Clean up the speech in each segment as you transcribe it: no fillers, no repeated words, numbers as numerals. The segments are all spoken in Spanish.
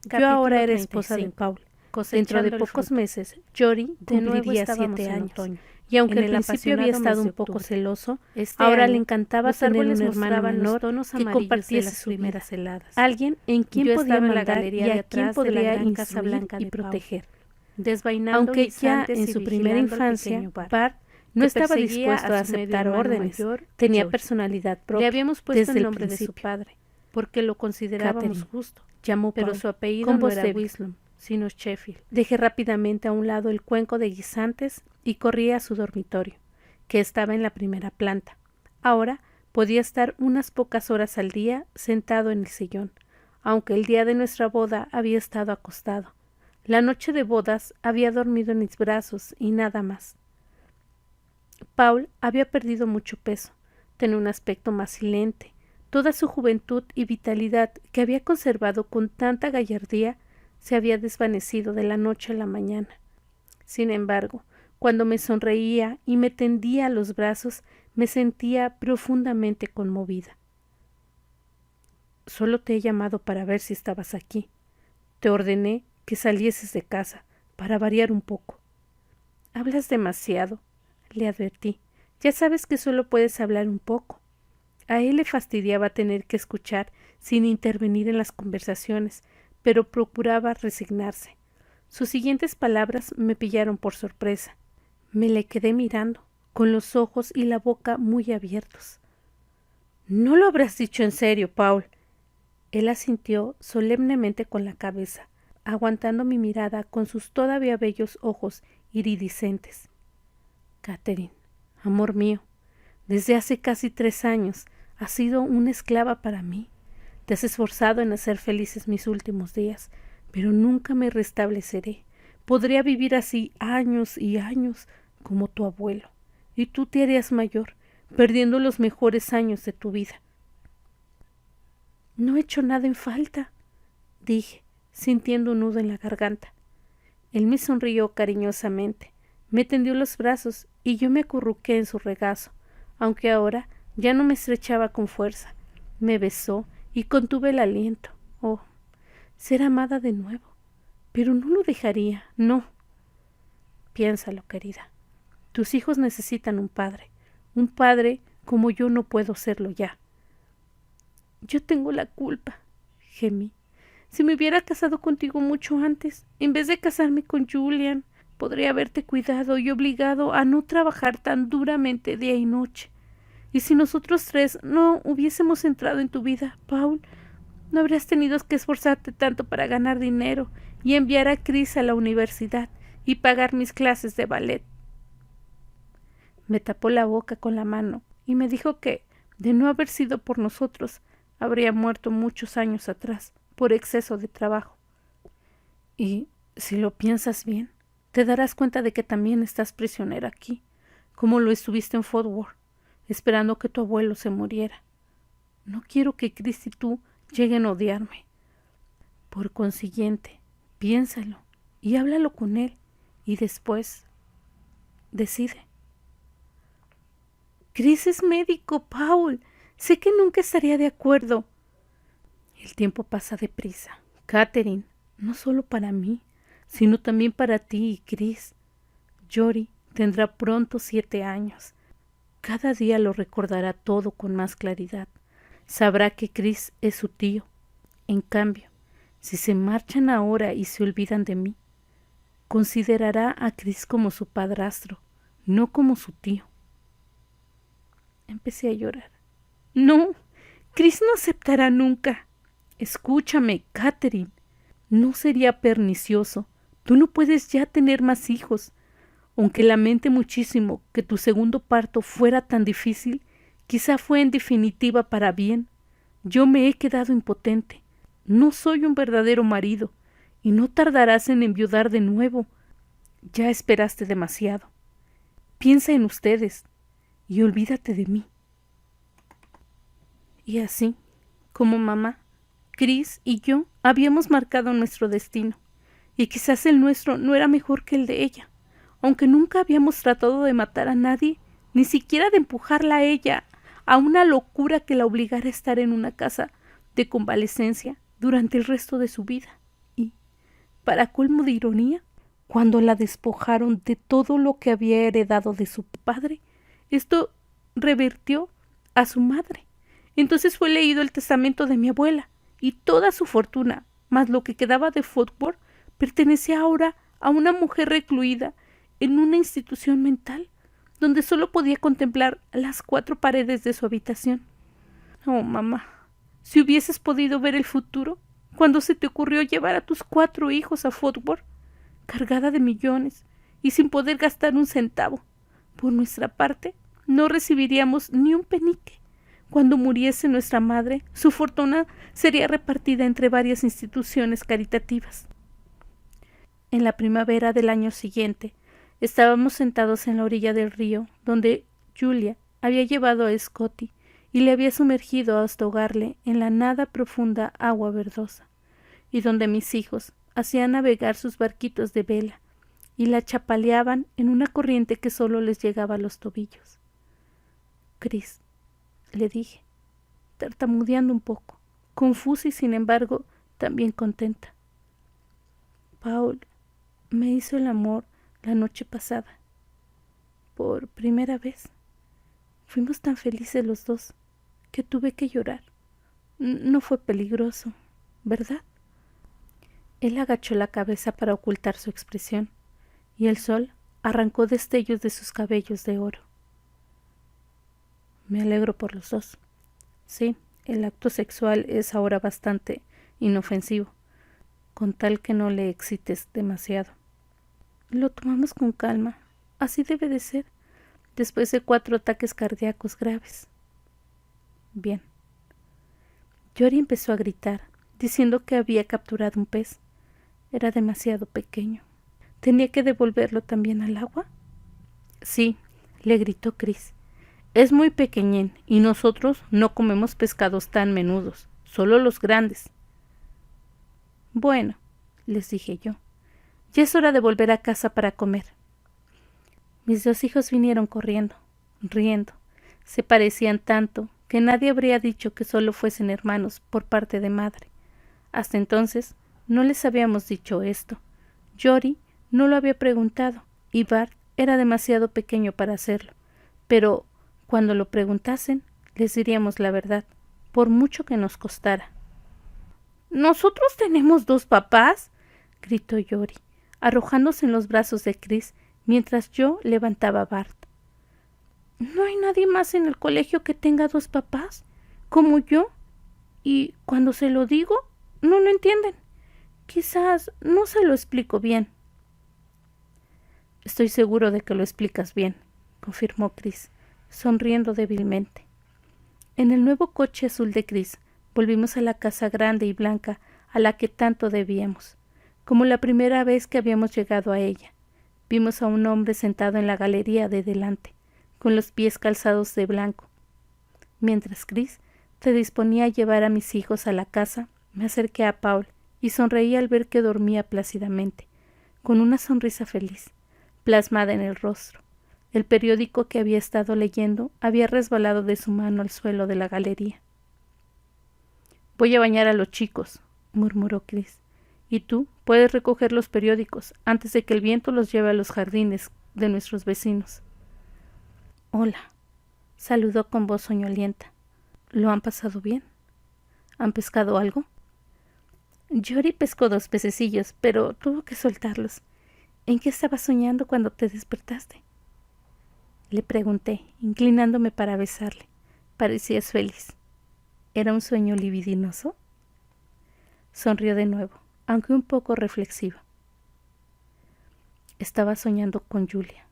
Yo ahora era esposa de Paul. Dentro de pocos meses, Jory cumpliría 7 años. Y aunque al principio había estado un poco celoso, ahora le encantaba tener un hermano menor que compartiese sus primeras heladas. Alguien en quien podía mandar y a quien podría instruir y proteger. Aunque ya en su primera infancia, Bart no estaba dispuesto a aceptar órdenes, tenía personalidad propia. Le habíamos puesto desde el nombre de su padre, porque lo considerábamos justo. Llamó Pero Paul, su apellido con no voz era débil. Wislum, sino Sheffield. Dejé rápidamente a un lado el cuenco de guisantes y corrí a su dormitorio, que estaba en la primera planta. Ahora podía estar unas pocas horas al día sentado en el sillón, aunque el día de nuestra boda había estado acostado. La noche de bodas había dormido en mis brazos y nada más. Paul había perdido mucho peso, tenía un aspecto macilente. Toda su juventud y vitalidad que había conservado con tanta gallardía se había desvanecido de la noche a la mañana. Sin embargo, cuando me sonreía y me tendía a los brazos, me sentía profundamente conmovida. Solo te he llamado para ver si estabas aquí. Te ordené que salieses de casa, para variar un poco. Hablas demasiado, le advertí. Ya sabes que solo puedes hablar un poco. A él le fastidiaba tener que escuchar sin intervenir en las conversaciones, pero procuraba resignarse. Sus siguientes palabras me pillaron por sorpresa. Me le quedé mirando, con los ojos y la boca muy abiertos. —¿No lo habrás dicho en serio, Paul? Él asintió solemnemente con la cabeza, aguantando mi mirada con sus todavía bellos ojos iridiscentes. —Catherine, amor mío, desde hace casi 3 años has sido una esclava para mí. Te has esforzado en hacer felices mis últimos días, pero nunca me restableceré. Podría vivir así años y años como tu abuelo, y tú te harías mayor, perdiendo los mejores años de tu vida. No he hecho nada en falta, dije, sintiendo un nudo en la garganta. Él me sonrió cariñosamente, me tendió los brazos y yo me acurruqué en su regazo, aunque ahora ya no me estrechaba con fuerza. Me besó y contuve el aliento. Oh, ser amada de nuevo. Pero no lo dejaría, no. Piénsalo, querida. Tus hijos necesitan un padre como yo no puedo serlo ya. Yo tengo la culpa, gemí. Si me hubiera casado contigo mucho antes, en vez de casarme con Julian, podría haberte cuidado y obligado a no trabajar tan duramente día y noche. Y si nosotros 3 no hubiésemos entrado en tu vida, Paul, no habrías tenido que esforzarte tanto para ganar dinero y enviar a Chris a la universidad y pagar mis clases de ballet. Me tapó la boca con la mano y me dijo que, de no haber sido por nosotros, habría muerto muchos años atrás por exceso de trabajo. Y, si lo piensas bien, te darás cuenta de que también estás prisionera aquí, como lo estuviste en Fort Worth, esperando que tu abuelo se muriera. No quiero que Chris y tú lleguen a odiarme. Por consiguiente, piénsalo y háblalo con él, y después decide. Chris es médico, Paul. Sé que nunca estaría de acuerdo. El tiempo pasa deprisa, Catherine, no solo para mí, sino también para ti y Chris. Jory tendrá pronto 7 años. Cada día lo recordará todo con más claridad. Sabrá que Chris es su tío. En cambio, si se marchan ahora y se olvidan de mí, considerará a Chris como su padrastro, no como su tío. Empecé a llorar. No, Chris no aceptará nunca. Escúchame, Catherine. No sería pernicioso. Tú no puedes ya tener más hijos. Aunque lamente muchísimo que tu segundo parto fuera tan difícil, quizá fue en definitiva para bien. Yo me he quedado impotente. No soy un verdadero marido, y no tardarás en enviudar de nuevo. Ya esperaste demasiado. Piensa en ustedes, y olvídate de mí. Y así, como mamá, Chris y yo habíamos marcado nuestro destino, y quizás el nuestro no era mejor que el de ella. Aunque nunca habíamos tratado de matar a nadie, ni siquiera de empujarla a ella a una locura que la obligara a estar en una casa de convalecencia durante el resto de su vida. para colmo de ironía, cuando la despojaron de todo lo que había heredado de su padre, esto revertió a su madre. Entonces fue leído el testamento de mi abuela, y toda su fortuna, más lo que quedaba de Fotworth, pertenecía ahora a una mujer recluida en una institución mental, donde solo podía contemplar las 4 paredes de su habitación. Oh, mamá, si hubieses podido ver el futuro, cuando se te ocurrió llevar a tus 4 hijos a Fotworth, cargada de millones y sin poder gastar un centavo. Por nuestra parte, no recibiríamos ni un penique. Cuando muriese nuestra madre, su fortuna sería repartida entre varias instituciones caritativas. En la primavera del año siguiente, estábamos sentados en la orilla del río, donde Julia había llevado a Scotty y le había sumergido hasta ahogarle en la nada profunda agua verdosa, y donde mis hijos hacían navegar sus barquitos de vela y la chapaleaban en una corriente que solo les llegaba a los tobillos. Chris, le dije, tartamudeando un poco, confusa y sin embargo también contenta. Paul me hizo el amor la noche pasada. Por primera vez. Fuimos tan felices los dos que tuve que llorar. No fue peligroso, ¿verdad? Él agachó la cabeza para ocultar su expresión, y el sol arrancó destellos de sus cabellos de oro. Me alegro por los dos. Sí, el acto sexual es ahora bastante inofensivo, con tal que no le excites demasiado. Lo tomamos con calma, así debe de ser, después de 4 ataques cardíacos graves. Bien. Jory empezó a gritar, diciendo que había capturado un pez. Era demasiado pequeño. ¿Tenía que devolverlo también al agua? Sí, le gritó Chris. Es muy pequeñín y nosotros no comemos pescados tan menudos, solo los grandes. Bueno, les dije yo, ya es hora de volver a casa para comer. Mis 2 hijos vinieron corriendo, riendo. Se parecían tanto que nadie habría dicho que solo fuesen hermanos por parte de madre. Hasta entonces no les habíamos dicho esto. Jory no lo había preguntado y Bart era demasiado pequeño para hacerlo. Pero cuando lo preguntasen, les diríamos la verdad, por mucho que nos costara. ¿Nosotros tenemos 2 papás? Gritó Jory, arrojándose en los brazos de Chris mientras yo levantaba a Bart. ¿No hay nadie más en el colegio que tenga 2 papás, como yo? Y cuando se lo digo, no lo entienden. Quizás no se lo explico bien. Estoy seguro de que lo explicas bien, confirmó Chris, sonriendo débilmente. En el nuevo coche azul de Chris volvimos a la casa grande y blanca a la que tanto debíamos. Como la primera vez que habíamos llegado a ella, vimos a un hombre sentado en la galería de delante, con los pies calzados de blanco. Mientras Chris se disponía a llevar a mis hijos a la casa, me acerqué a Paul y sonreí al ver que dormía plácidamente, con una sonrisa feliz, plasmada en el rostro. El periódico que había estado leyendo había resbalado de su mano al suelo de la galería. «Voy a bañar a los chicos», murmuró Chris, «y tú puedes recoger los periódicos antes de que el viento los lleve a los jardines de nuestros vecinos». «Hola», saludó con voz soñolienta. «¿Lo han pasado bien? ¿Han pescado algo?» Jory pescó 2 pececillos, pero tuvo que soltarlos. ¿En qué estabas soñando cuando te despertaste?», le pregunté, inclinándome para besarle. Parecías feliz. ¿Era un sueño libidinoso? Sonrió de nuevo, aunque un poco reflexiva. Estaba soñando con Julia,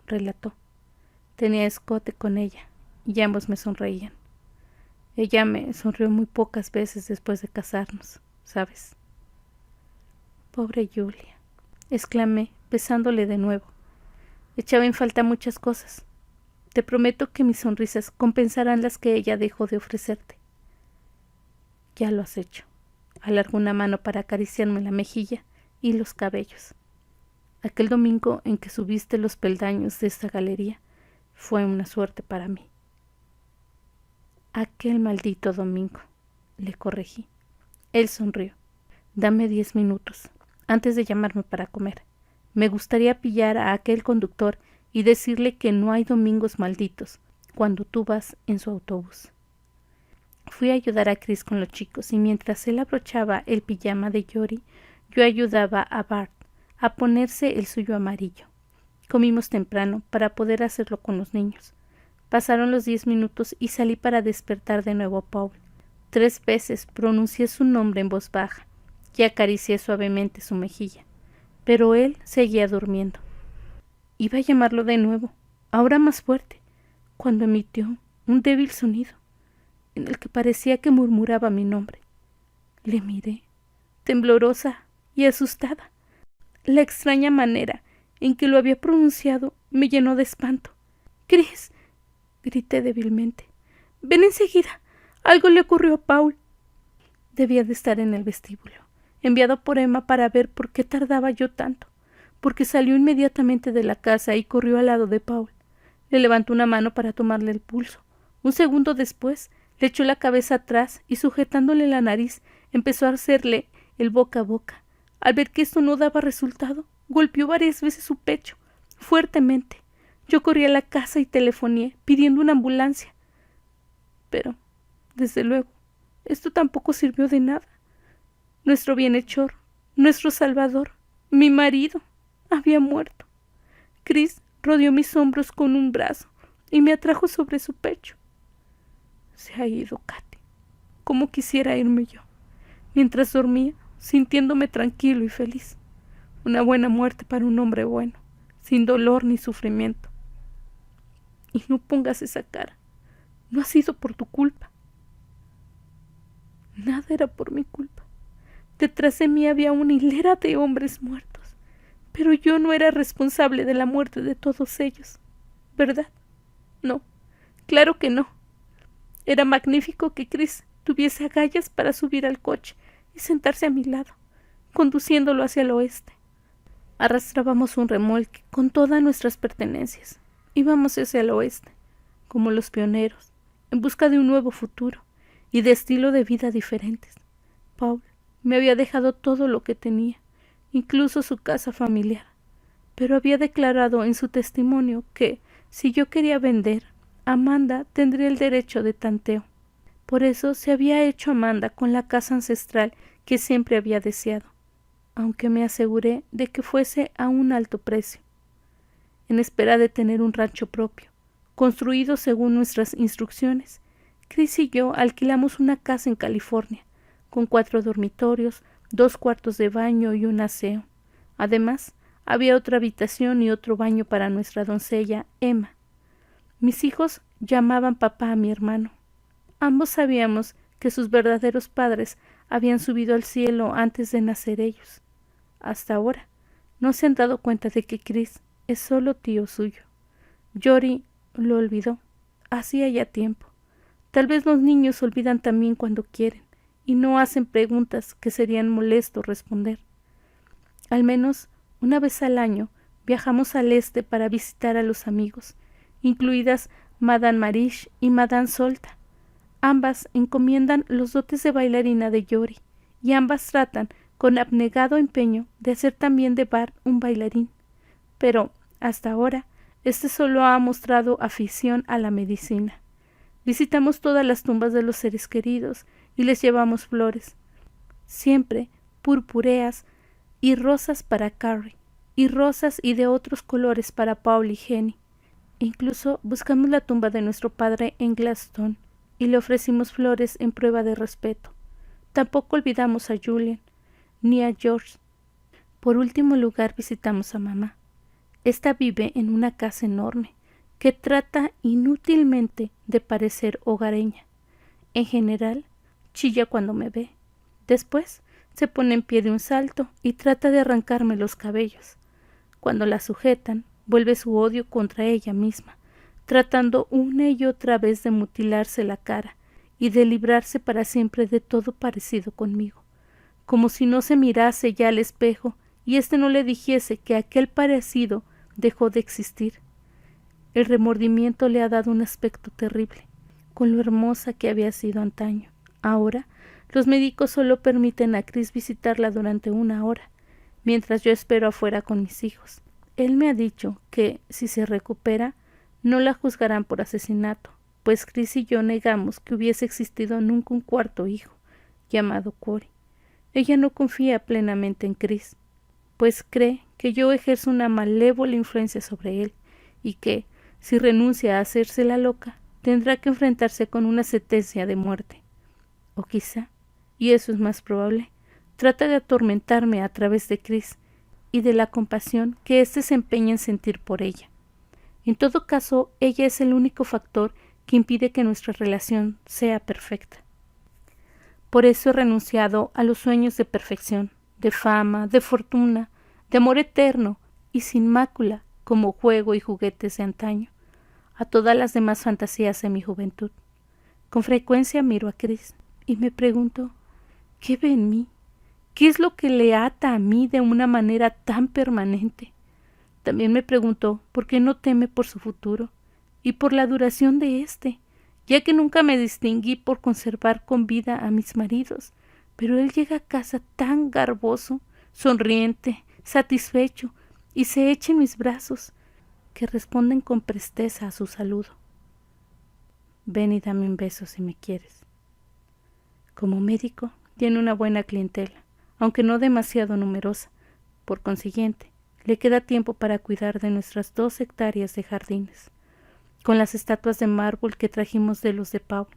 relató. Tenía escote con ella, y ambos me sonreían. Ella me sonrió muy pocas veces después de casarnos, ¿sabes? Pobre Julia, exclamé, besándole de nuevo. Echaba en falta muchas cosas. Te prometo que mis sonrisas compensarán las que ella dejó de ofrecerte. Ya lo has hecho. Alargó una mano para acariciarme la mejilla y los cabellos. Aquel domingo en que subiste los peldaños de esta galería fue una suerte para mí. Aquel maldito domingo, le corregí. Él sonrió. Dame 10 minutos. antes de llamarme para comer. Me gustaría pillar a aquel conductor y decirle que no hay domingos malditos cuando tú vas en su autobús. Fui a ayudar a Chris con los chicos y mientras él abrochaba el pijama de Yori, yo ayudaba a Bart a ponerse el suyo amarillo. Comimos temprano para poder hacerlo con los niños. Pasaron los 10 minutos y salí para despertar de nuevo a Paul. 3 veces pronuncié su nombre en voz baja y acaricié suavemente su mejilla, pero él seguía durmiendo. Iba a llamarlo de nuevo, ahora más fuerte, cuando emitió un débil sonido, en el que parecía que murmuraba mi nombre. Le miré, temblorosa y asustada. La extraña manera en que lo había pronunciado me llenó de espanto. «Chris», grité débilmente, «ven enseguida. Algo le ocurrió a Paul». Debía de estar en el vestíbulo, enviado por Emma para ver por qué tardaba yo tanto, porque salió inmediatamente de la casa y corrió al lado de Paul. Le levantó una mano para tomarle el pulso. Un segundo después, le echó la cabeza atrás y sujetándole la nariz, empezó a hacerle el boca a boca. Al ver que esto no daba resultado, golpeó varias veces su pecho, fuertemente. Yo corrí a la casa y telefoné, pidiendo una ambulancia. Pero, desde luego, esto tampoco sirvió de nada. Nuestro bienhechor, nuestro salvador, mi marido, había muerto. Chris rodeó mis hombros con un brazo y me atrajo sobre su pecho. Se ha ido Katy, como quisiera irme yo, mientras dormía, sintiéndome tranquilo y feliz. Una buena muerte para un hombre bueno, sin dolor ni sufrimiento. Y no pongas esa cara. No ha sido por tu culpa. Nada era por mi culpa. Detrás de mí había una hilera de hombres muertos, pero yo no era responsable de la muerte de todos ellos, ¿verdad? No, claro que no. Era magnífico que Chris tuviese agallas para subir al coche y sentarse a mi lado, conduciéndolo hacia el oeste. Arrastrábamos un remolque con todas nuestras pertenencias. Íbamos hacia el oeste, como los pioneros, en busca de un nuevo futuro y de estilo de vida diferentes. Paul me había dejado todo lo que tenía, incluso su casa familiar, pero había declarado en su testimonio que, si yo quería vender, Amanda tendría el derecho de tanteo. Por eso se había hecho Amanda con la casa ancestral que siempre había deseado, aunque me aseguré de que fuese a un alto precio. En espera de tener un rancho propio, construido según nuestras instrucciones, Chris y yo alquilamos una casa en California, con 4 dormitorios, 2 cuartos de baño y un aseo. Además, había otra habitación y otro baño para nuestra doncella, Emma. Mis hijos llamaban papá a mi hermano. Ambos sabíamos que sus verdaderos padres habían subido al cielo antes de nacer ellos. Hasta ahora, no se han dado cuenta de que Chris es solo tío suyo. Yori lo olvidó, hacía ya tiempo. Tal vez los niños olvidan también cuando quieren, y no hacen preguntas que serían molesto responder. Al menos una vez al año viajamos al este para visitar a los amigos, incluidas Madame Marish y Madame Solta. Ambas encomiendan los dotes de bailarina de Yori, y ambas tratan con abnegado empeño de hacer también de Bart un bailarín. Pero, hasta ahora, este solo ha mostrado afición a la medicina. Visitamos todas las tumbas de los seres queridos y les llevamos flores, siempre purpúreas y rosas para Carrie, y rosas y de otros colores para Paul y Jenny. Incluso buscamos la tumba de nuestro padre en Gladstone y le ofrecimos flores en prueba de respeto. Tampoco olvidamos a Julian, ni a George. Por último lugar visitamos a mamá. Esta vive en una casa enorme, que trata inútilmente de parecer hogareña. En general, chilla cuando me ve. Después, se pone en pie de un salto y trata de arrancarme los cabellos. Cuando la sujetan, vuelve su odio contra ella misma, tratando una y otra vez de mutilarse la cara y de librarse para siempre de todo parecido conmigo, como si no se mirase ya al espejo y éste no le dijese que aquel parecido dejó de existir. El remordimiento le ha dado un aspecto terrible, con lo hermosa que había sido antaño. Ahora, los médicos solo permiten a Chris visitarla durante 1 hora, mientras yo espero afuera con mis hijos. Él me ha dicho que, si se recupera, no la juzgarán por asesinato, pues Chris y yo negamos que hubiese existido nunca un cuarto hijo, llamado Corey. Ella no confía plenamente en Chris, pues cree que yo ejerzo una malévola influencia sobre él y que, si renuncia a hacerse la loca, tendrá que enfrentarse con una sentencia de muerte. O quizá, y eso es más probable, trata de atormentarme a través de Chris y de la compasión que éste se empeña en sentir por ella. En todo caso, ella es el único factor que impide que nuestra relación sea perfecta. Por eso he renunciado a los sueños de perfección, de fama, de fortuna, de amor eterno y sin mácula como juego y juguetes de antaño, a todas las demás fantasías de mi juventud. Con frecuencia miro a Chris y me pregunto, ¿qué ve en mí? ¿Qué es lo que le ata a mí de una manera tan permanente? También me pregunto por qué no teme por su futuro y por la duración de éste, ya que nunca me distinguí por conservar con vida a mis maridos, pero él llega a casa tan garboso, sonriente, satisfecho, y se echa en mis brazos, que responden con presteza a su saludo. Ven y dame un beso si me quieres. Como médico, tiene una buena clientela, aunque no demasiado numerosa. Por consiguiente, le queda tiempo para cuidar de nuestras 2 hectáreas de jardines, con las estatuas de mármol que trajimos de los de Paul.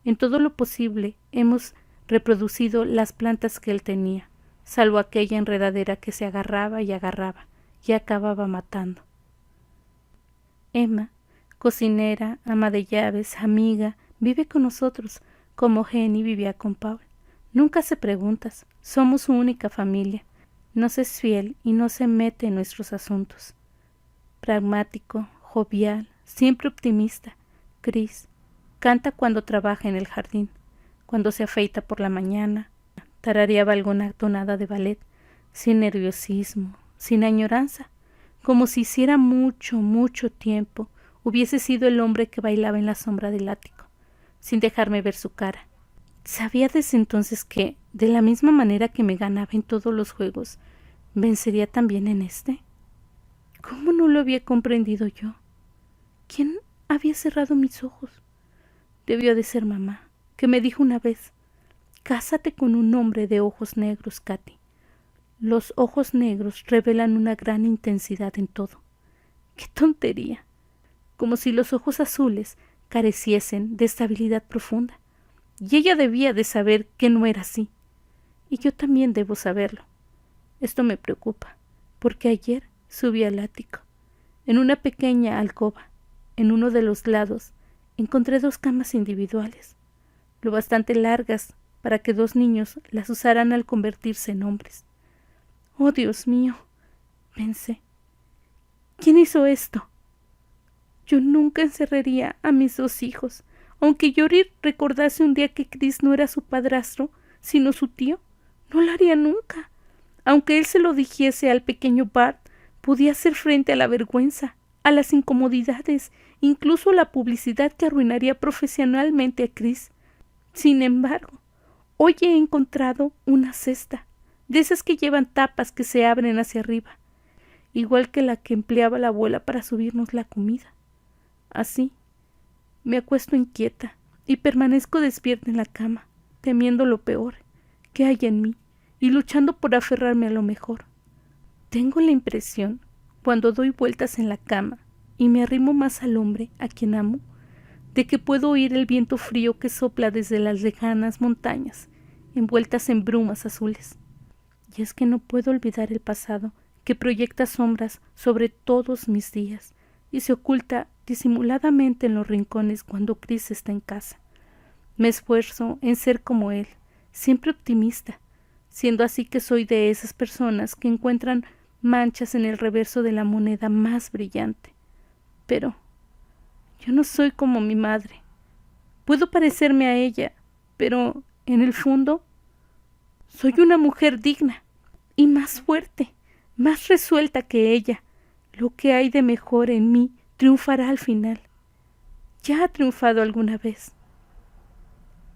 En todo lo posible hemos reproducido las plantas que él tenía, salvo aquella enredadera que se agarraba y acababa matando. Emma, cocinera, ama de llaves, amiga, vive con nosotros, como Jenny vivía con Paul. Nunca hace preguntas, somos su única familia. Nos es fiel y no se mete en nuestros asuntos. Pragmático, jovial, siempre optimista, Chris canta cuando trabaja en el jardín, cuando se afeita por la mañana, tarareaba alguna tonada de ballet, sin nerviosismo, sin añoranza, como si hiciera mucho, mucho tiempo hubiese sido el hombre que bailaba en la sombra del ático, sin dejarme ver su cara. Sabía desde entonces que, de la misma manera que me ganaba en todos los juegos, vencería también en este. ¿Cómo no lo había comprendido yo? ¿Quién había cerrado mis ojos? Debió de ser mamá, que me dijo una vez: «Cásate con un hombre de ojos negros, Katy. Los ojos negros revelan una gran intensidad en todo». ¡Qué tontería! Como si los ojos azules careciesen de estabilidad profunda. Y ella debía de saber que no era así. Y yo también debo saberlo. Esto me preocupa, porque ayer subí al ático. En una pequeña alcoba, en uno de los lados, encontré 2 camas individuales, lo bastante largas para que 2 niños las usaran al convertirse en hombres. ¡Oh, Dios mío!, pensé. ¿Quién hizo esto? Yo nunca encerraría a mis 2 hijos, aunque Yori recordase un día que Chris no era su padrastro, sino su tío. No lo haría nunca. Aunque él se lo dijese al pequeño Bart, podía hacer frente a la vergüenza, a las incomodidades, incluso a la publicidad que arruinaría profesionalmente a Chris. Sin embargo, hoy he encontrado una cesta, de esas que llevan tapas que se abren hacia arriba, igual que la que empleaba la abuela para subirnos la comida. Así, me acuesto inquieta y permanezco despierta en la cama, temiendo lo peor que hay en mí y luchando por aferrarme a lo mejor. Tengo la impresión, cuando doy vueltas en la cama y me arrimo más al hombre a quien amo, de que puedo oír el viento frío que sopla desde las lejanas montañas, envueltas en brumas azules. Y es que no puedo olvidar el pasado que proyecta sombras sobre todos mis días y se oculta disimuladamente en los rincones cuando Chris está en casa. Me esfuerzo en ser como él, siempre optimista, siendo así que soy de esas personas que encuentran manchas en el reverso de la moneda más brillante. Pero yo no soy como mi madre. Puedo parecerme a ella, pero en el fondo soy una mujer digna y más fuerte, más resuelta que ella. Lo que hay de mejor en mí triunfará al final. Ya ha triunfado alguna vez.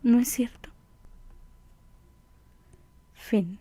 ¿No es cierto? Fin.